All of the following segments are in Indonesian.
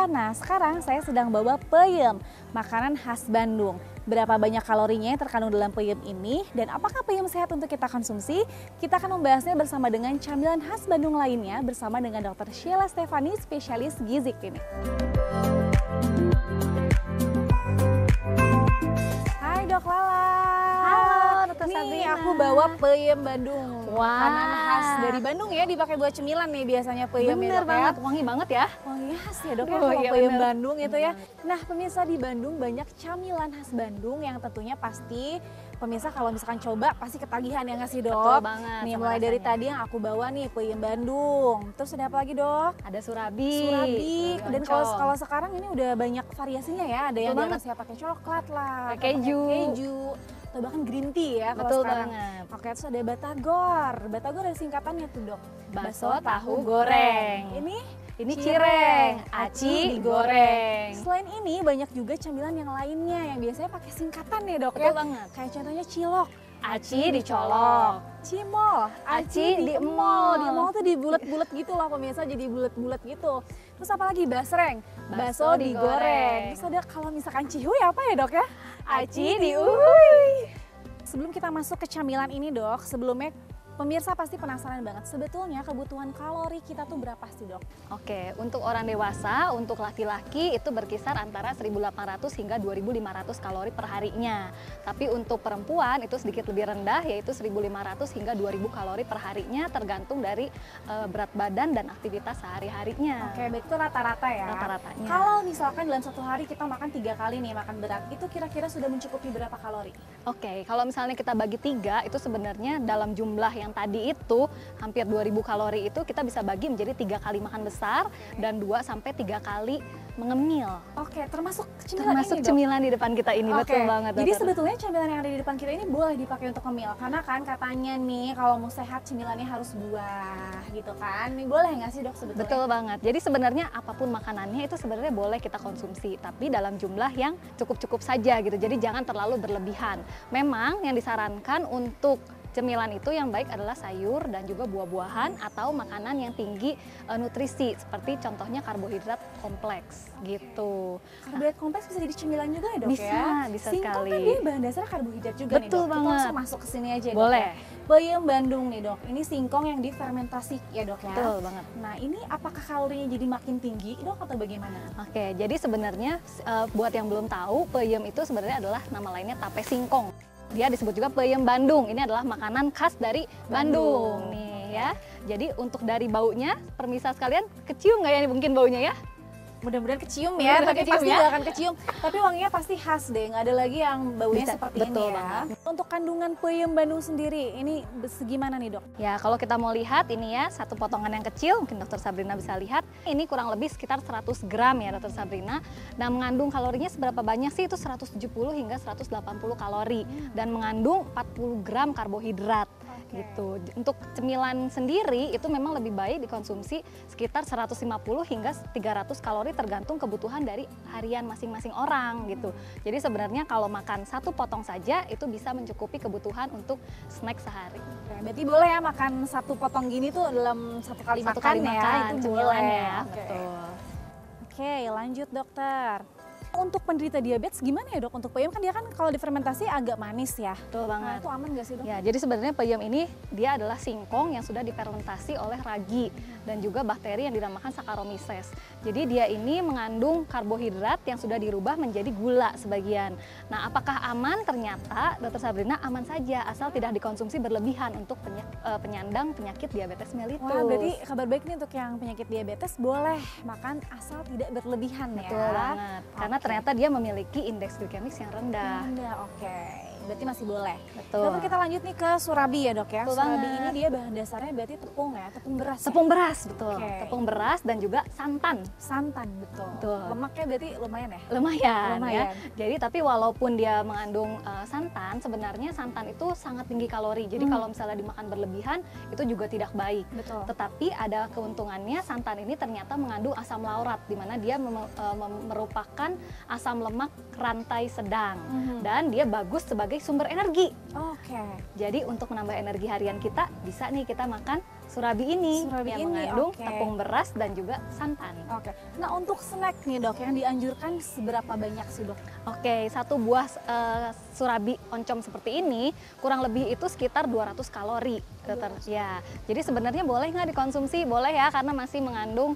Nah, sekarang saya sedang bawa peyem, makanan khas Bandung. Berapa banyak kalorinya yang terkandung dalam peyem ini dan apakah peyem sehat untuk kita konsumsi? Kita akan membahasnya bersama dengan camilan khas Bandung lainnya bersama dengan Dr. Sheila Stefani, spesialis gizi klinik. Hai Dok Lala. Halo Dr. Sabrina. Nih aku bawa peyem Bandung. Wah. Makanan khas dari Bandung ya, dipakai buat cemilan nih biasanya peyem. Bener ya, banget, wangi banget ya. Wangi khas ya Dok ya, Oh, kalau iya, peyem bener. Bandung itu ya. Nah pemirsa, di Bandung banyak camilan khas Bandung yang tentunya pasti pemirsa kalau misalkan coba pasti ketagihan ya nggak sih Dok? Betul banget. Nih sama mulai dari rasanya. tadi yang aku bawa nih peyem Bandung. Terus ada apa lagi Dok? Ada surabi. Surabi. Dan oncom. kalau sekarang ini udah banyak variasinya ya. Ada yang Betul diatasnya pakai coklat lah, Pakai keju. keju, atau bahkan green tea ya kalau Betul sekarang. banget. Oke, terus ada batagor. Batagor ada singkatannya tuh Dok. Bakso tahu goreng. Ini Ini cireng, aci digoreng. Selain ini banyak juga camilan yang lainnya yang biasanya pakai singkatan ya Dok Betul ya. banget. Kayak contohnya cilok, Aci dicolok. cimol, Aci diemol. diemol. Diemol tuh dibulet-bulet gitu loh pemirsa, jadi bulet-bulet gitu. Terus apa lagi? Basreng, Bakso bakso digoreng. digoreng. Terus ada kalau misalkan cihuy apa ya Dok ya? Aci diuhuy. Sebelum kita masuk ke camilan ini Dok, sebelumnya pemirsa pasti penasaran banget, sebetulnya kebutuhan kalori kita tuh berapa sih Dok? Oke, untuk orang dewasa, untuk laki-laki itu berkisar antara 1.800 hingga 2.500 kalori per harinya. Tapi untuk perempuan itu sedikit lebih rendah, yaitu 1.500 hingga 2.000 kalori per harinya, tergantung dari berat badan dan aktivitas sehari-harinya. Oke, baik, itu rata-rata ya. Rata-ratanya. Kalau misalkan dalam satu hari kita makan 3 kali nih makan berat, itu kira-kira sudah mencukupi berapa kalori? Oke, kalau misalnya kita bagi 3, itu sebenarnya dalam jumlah yang tadi itu hampir 2.000 kalori itu kita bisa bagi menjadi 3 kali makan besar dan 2 sampai 3 kali mengemil. Oke, termasuk cemilan Termasuk ini Dok? cemilan di depan kita ini, Oke, betul banget. jadi dokter. sebetulnya cemilan yang ada di depan kita ini boleh dipakai untuk ngemil, karena kan katanya nih kalau mau sehat cemilannya harus buah gitu kan. Ini boleh nggak sih Dok sebetulnya? Betul banget. Jadi sebenarnya apapun makanannya itu sebenarnya boleh kita konsumsi, tapi dalam jumlah yang cukup-cukup saja gitu. Jadi jangan terlalu berlebihan. Memang yang disarankan untuk cemilan itu yang baik adalah sayur dan juga buah-buahan atau makanan yang tinggi nutrisi seperti contohnya karbohidrat kompleks gitu. Karbohidrat kompleks bisa jadi cemilan juga ya Dok Bisa, ya? bisa Singkong sekali. kan dia bahan dasarnya karbohidrat juga nih Betul Dok. banget. Kita langsung masuk ke sini aja Dok. Boleh. Ya. Peyem Bandung nih Dok, ini singkong yang difermentasi ya Dok ya? Betul banget. Nah ini apakah kalorinya jadi makin tinggi Dok atau bagaimana? Oke, jadi sebenarnya buat yang belum tahu, peyem itu sebenarnya adalah nama lainnya tape singkong. Dia disebut juga peyem Bandung. Ini adalah makanan khas dari Bandung nih ya. Jadi untuk dari baunya, permisa sekalian, kecium nggak ya nih mungkin baunya ya? Mudah-mudahan kecium ya, Mudah-mudahan tapi kecium pasti ya. nggak akan kecium. Tapi wanginya pasti khas deh, nggak ada lagi yang baunya Bisa, seperti betul ini ya. banget. Untuk kandungan peyem Bandung sendiri, ini segimana nih Dok? Ya, kalau kita mau lihat ini ya, satu potongan yang kecil, mungkin Dokter Sabrina bisa lihat. Ini kurang lebih sekitar 100 gram ya Dokter Sabrina. Dan mengandung kalorinya seberapa banyak sih? Itu 170 hingga 180 kalori. Dan mengandung 40 gram karbohidrat. Gitu. Untuk cemilan sendiri itu memang lebih baik dikonsumsi sekitar 150 hingga 300 kalori tergantung kebutuhan dari harian masing-masing orang gitu. Jadi sebenarnya kalau makan satu potong saja itu bisa mencukupi kebutuhan untuk snack sehari. Oke, berarti boleh ya makan satu potong gini tuh dalam satu kali Satu makan kali ya, makan itu cemilannya boleh. ya, Oke. betul. Oke, lanjut dokter. Untuk penderita diabetes gimana ya Dok? Untuk peyem kan dia kan kalau difermentasi agak manis ya. Betul Nah banget. itu aman nggak sih Dok? Ya, jadi sebenarnya peyem ini dia adalah singkong yang sudah difermentasi oleh ragi dan juga bakteri yang dinamakan Saccharomyces. Jadi dia ini mengandung karbohidrat yang sudah dirubah menjadi gula sebagian. Nah, apakah aman? Ternyata Dokter Sabrina aman saja asal tidak dikonsumsi berlebihan untuk penyandang penyakit diabetes mellitus. Wah, berarti kabar baik nih untuk yang penyakit diabetes boleh makan asal tidak berlebihan ya. Betul banget. Karena ternyata dia memiliki indeks glikemik yang rendah. Oke. Berarti masih boleh. Betul. Dokter, kita lanjut nih ke surabi ya Dok ya. Betul Surabi banget. ini dia bahan dasarnya berarti tepung ya, tepung beras. ya? Tepung beras, betul. Oke. Tepung beras dan juga santan. Santan, betul. Betul. Lemaknya berarti lumayan ya? Lumayan, Lumayan. ya. Jadi tapi walaupun dia mengandung santan, sebenarnya santan itu sangat tinggi kalori. Jadi kalau misalnya dimakan berlebihan itu juga tidak baik. Betul. Tetapi ada keuntungannya, santan ini ternyata mengandung asam laurat di mana dia merupakan asam lemak rantai sedang dan dia bagus sebagai sumber energi. Oke. Jadi untuk menambah energi harian kita bisa nih kita makan surabi ini Surabi yang ini, mengandung oke. tepung beras dan juga santan. Oke. Nah, untuk snack nih dok, yang dianjurkan seberapa banyak sih dok? Oke, satu buah surabi oncom seperti ini kurang lebih itu sekitar 200 kalori, dokter. Ya, jadi sebenarnya boleh nggak dikonsumsi? Boleh ya, karena masih mengandung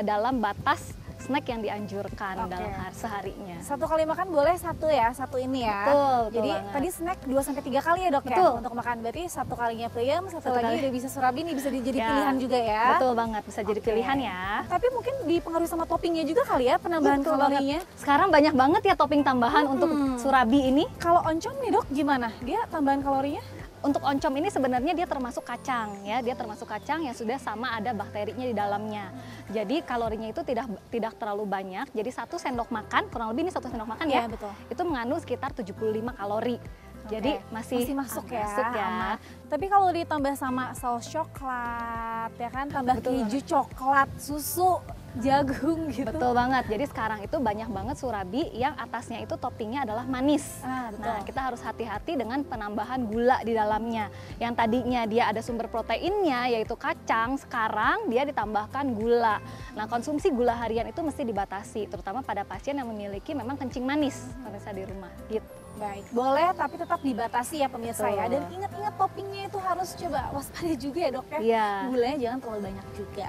dalam batas snack yang dianjurkan Oke. dalam seharinya. Satu kali makan boleh satu ya, satu ini ya. Betul Jadi banget. tadi snack 2-3 kali ya dok ya Betul. untuk makan. Berarti satu kalinya peyem, satu Satu lagi kali. udah bisa surabi nih, bisa jadi Ya, pilihan juga ya. Betul banget, bisa jadi Oke. pilihan ya. Tapi mungkin dipengaruhi sama toppingnya juga kali ya, penambahan Betul kalorinya. banget. Sekarang banyak banget ya topping tambahan untuk surabi ini. Kalau oncom nih dok, gimana? Dia tambahan kalorinya? Untuk oncom ini sebenarnya dia termasuk kacang ya, dia termasuk kacang yang sudah sama ada bakterinya di dalamnya. Jadi kalorinya itu tidak terlalu banyak. Jadi 1 sendok makan, kurang lebih ini 1 sendok makan ya. Iya, betul. Itu mengandung sekitar 75 kalori. Jadi Oke, masih masuk ya. masuk ya. aman. Tapi kalau ditambah sama saus coklat, ya kan, tambah Betul keju coklat, susu, jagung gitu. Betul banget. Jadi sekarang itu banyak banget surabi yang atasnya itu toppingnya adalah manis. Betul. Nah, kita harus hati-hati dengan penambahan gula di dalamnya. Yang tadinya dia ada sumber proteinnya yaitu kacang, sekarang dia ditambahkan gula. Nah, konsumsi gula harian itu mesti dibatasi, terutama pada pasien yang memiliki memang kencing manis pemirsa di rumah. Gitu. Baik, boleh tapi tetap dibatasi ya pemirsa ya. Betul. Dan ingat-ingat toppingnya itu harus coba waspada juga ya dok ya. Iya. Gulanya jangan terlalu banyak juga.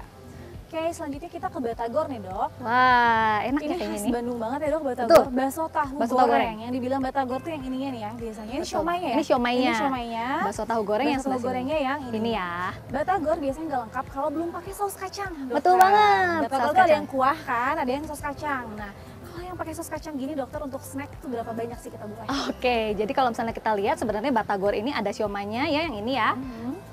Oke, selanjutnya kita ke batagor nih dok. Wah, enak Ini ya kayaknya khas ini. Bandung banget ya dok, batagor. Betul. Bakso tahu Bakso tahu goreng. goreng. Yang dibilang batagor tuh yang ininya nih ya biasanya. Ini Betul. siomaynya ya? Ini siomaynya. Ini siomaynya. Bakso tahu goreng yang Bakso tahu sebelah sini. gorengnya yang Ini ya. Batagor biasanya nggak lengkap kalau belum pakai saus kacang. Betul dokter. banget, Batagor saus tuh ada kacang. yang kuah kan, ada yang saus kacang. Nah, kalau yang pakai saus kacang gini dokter untuk snack itu berapa banyak sih kita boleh? Oke, jadi kalau misalnya kita lihat sebenarnya batagor ini ada siomaynya ya, yang ini ya.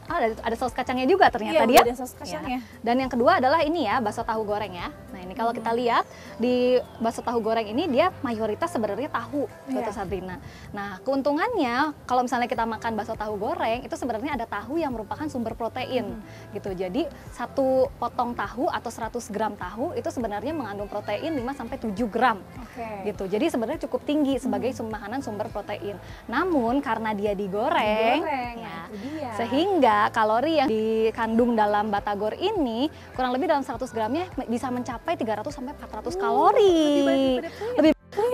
Ada saus kacangnya juga ternyata Iya, dia. ada saus kacangnya. Ya. Dan yang kedua adalah ini ya, bakso tahu goreng ya. Nah, ini kalau kita lihat di bakso tahu goreng ini dia mayoritas sebenarnya tahu, Dokter Iya. Sabrina. Nah, keuntungannya kalau misalnya kita makan bakso tahu goreng itu sebenarnya ada tahu yang merupakan sumber protein gitu. Jadi satu potong tahu atau 100 gram tahu itu sebenarnya mengandung protein 5 sampai 7 gram. Oke. Gitu. Jadi sebenarnya cukup tinggi sebagai makanan sumber protein. Namun karena dia digoreng, Digoreng, ya, nah itu dia. sehingga kalori yang dikandung dalam batagor ini kurang lebih dalam 100 gramnya bisa mencapai 300 sampai 400 kalori.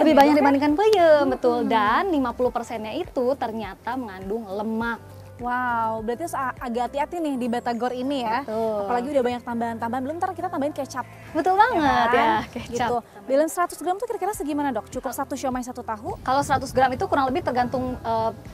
Lebih banyak dibandingkan peyem, betul. Dan 50%-nya itu ternyata mengandung lemak. Wow, berarti harus agak hati-hati nih di batagor ini ya. Betul. Apalagi udah banyak tambahan-tambahan, belum ntar kita tambahin kecap. Betul banget kan? ya, kecap. Gitu. Dalam 100 gram tuh kira-kira segimana dok? Cukup satu siomay satu tahu? Kalau 100 gram itu kurang lebih tergantung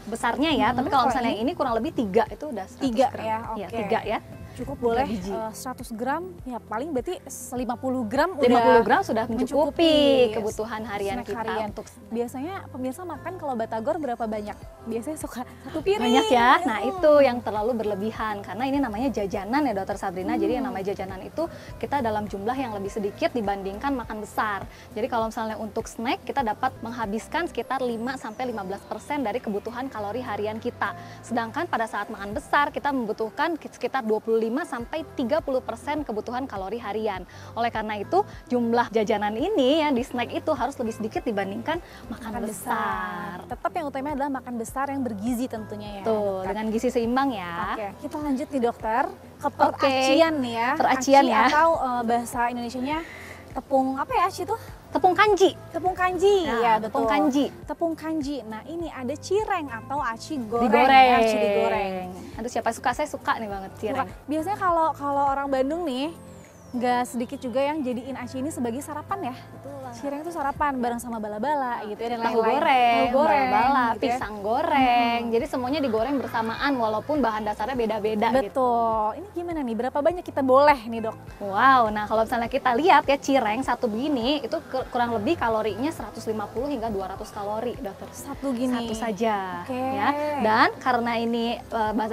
besarnya ya, tapi kalau kalau misalnya ini kurang lebih 3 itu udah 100 Tiga gram. ya, Iya, oke. 3 ya. Cukup boleh biji. 100 gram, ya paling berarti 50 gram 50 gram sudah mencukupi mencukupi kebutuhan harian snack kita harian. untuk Biasanya pemirsa makan kalau batagor berapa banyak? Biasanya suka satu piring. banyak ya. Nah, itu yang terlalu berlebihan karena ini namanya jajanan ya Dokter Sabrina. Jadi yang namanya jajanan itu kita dalam jumlah yang lebih sedikit dibandingkan makan besar. Jadi kalau misalnya untuk snack kita dapat menghabiskan sekitar 5 sampai 15% dari kebutuhan kalori harian kita. Sedangkan pada saat makan besar kita membutuhkan sekitar 25 sampai 30% kebutuhan kalori harian. Oleh karena itu jumlah jajanan ini ya di snack itu harus lebih sedikit dibandingkan makan besar. Tetap yang utama adalah makan besar yang bergizi tentunya ya. Tuh, dokter. dengan gizi seimbang ya. Oke, kita lanjut nih dokter ke peracian nih ya. Peracian Aci ya. Atau bahasa Indonesianya tepung apa ya Aci itu? Tepung kanji. Tepung kanji. Nah, Ya, tepung betul. kanji. Tepung kanji. Nah, ini ada cireng atau aci goreng. Digoreng. Ya, aci digoreng. Aduh, siapa suka? Saya suka nih banget cireng. Biasanya kalau orang Bandung nih nggak sedikit juga yang jadiin aci ini sebagai sarapan ya. Cireng itu sarapan bareng sama bala-bala gitu ya, dan Tahu lain-lain. goreng, Tahu goreng, bala, gitu ya. pisang goreng. Jadi semuanya digoreng bersamaan walaupun bahan dasarnya beda-beda gitu. Betul. Ini gimana nih? Berapa banyak kita boleh nih dok? Wow, nah kalau misalnya kita lihat ya cireng satu begini itu kurang lebih kalorinya 150 hingga 200 kalori, dokter. Satu gini. Satu saja, Oke. ya. Dan karena ini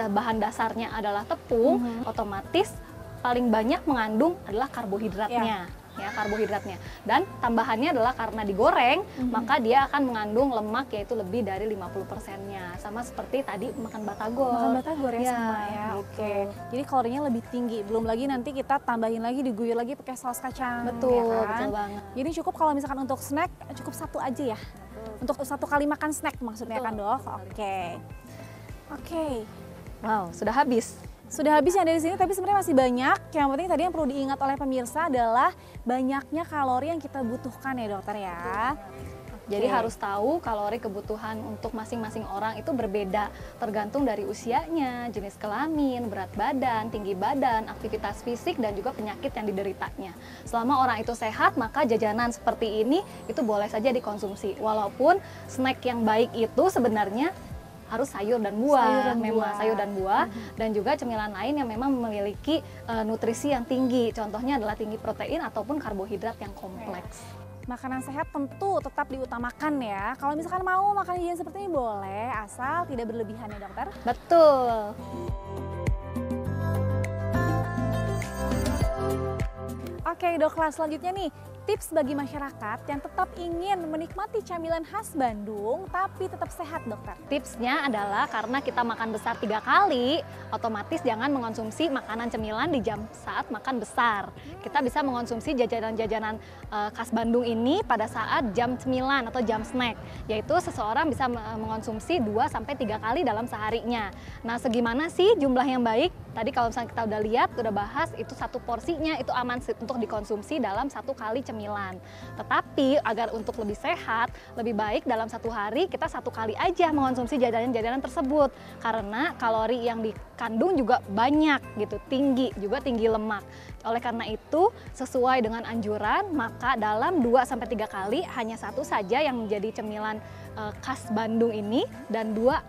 bahan dasarnya adalah tepung, otomatis paling banyak mengandung adalah karbohidratnya. Ya, karbohidratnya. Dan tambahannya adalah karena digoreng, maka dia akan mengandung lemak yaitu lebih dari 50%-nya. Sama seperti tadi makan batagor. Makan batagor ya, Ya, sama ya. gitu. Oke. Jadi kalorinya lebih tinggi. Belum lagi nanti kita tambahin lagi, diguyur lagi pakai saus kacang. Betul, ya kan? betul banget. Jadi cukup kalau misalkan untuk snack cukup satu aja ya. Untuk satu kali makan snack maksudnya kan dok. Oke. Oke. Wow, sudah habis. Sudah habis yang dari sini, tapi sebenarnya masih banyak. Yang penting tadi yang perlu diingat oleh pemirsa adalah banyaknya kalori yang kita butuhkan ya dokter ya. Jadi harus tahu kalori kebutuhan untuk masing-masing orang itu berbeda, tergantung dari usianya, jenis kelamin, berat badan, tinggi badan, aktivitas fisik, dan juga penyakit yang dideritanya. Selama orang itu sehat, maka jajanan seperti ini itu boleh saja dikonsumsi. Walaupun snack yang baik itu sebenarnya harus sayur dan buah, sayur dan buah, dan juga cemilan lain yang memang memiliki nutrisi yang tinggi. Contohnya adalah tinggi protein ataupun karbohidrat yang kompleks. Makanan sehat tentu tetap diutamakan ya. Kalau misalkan mau makan jajan seperti ini boleh, asal tidak berlebihan ya dokter. Betul. Oke dok, selanjutnya nih, tips bagi masyarakat yang tetap ingin menikmati camilan khas Bandung tapi tetap sehat dokter. Tipsnya adalah karena kita makan besar 3 kali, otomatis jangan mengonsumsi makanan cemilan di jam saat makan besar. Kita bisa mengonsumsi jajanan-jajanan khas Bandung ini pada saat jam cemilan atau jam snack, yaitu seseorang bisa mengonsumsi 2-3 kali dalam seharinya. Nah, segimana sih jumlah yang baik? Tadi kalau misalnya kita udah lihat, udah bahas, itu satu porsinya itu aman untuk dikonsumsi dalam 1 kali cemilan. Tetapi agar untuk lebih sehat, lebih baik dalam 1 hari kita 1 kali aja mengonsumsi jajanan-jajanan tersebut. Karena kalori yang dikandung juga banyak gitu, tinggi, juga tinggi lemak. Oleh karena itu, sesuai dengan anjuran, maka dalam 2-3 kali hanya 1 saja yang menjadi cemilan khas Bandung ini, dan 2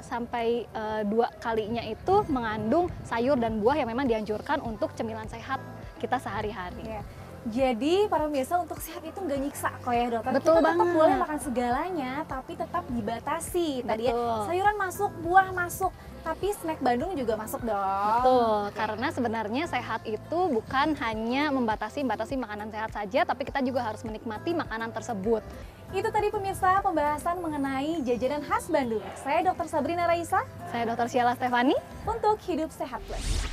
kalinya itu mengandung sayur dan buah yang memang dianjurkan untuk cemilan sehat kita sehari-hari. Ya. Jadi para pemirsa, untuk sehat itu nggak nyiksa kok ya dokter. Betul kita banget. tetap boleh makan segalanya, tapi tetap dibatasi. Tadi ya, Betul. sayuran masuk, buah masuk, tapi snack Bandung juga masuk dong. Betul, karena sebenarnya sehat itu bukan hanya membatasi makanan sehat saja, tapi kita juga harus menikmati makanan tersebut. Itu tadi pemirsa pembahasan mengenai jajanan khas Bandung. Saya Dr. Sabrina Raisa Saya Dr. Sheila Stefani. untuk Hidup Sehat Plus.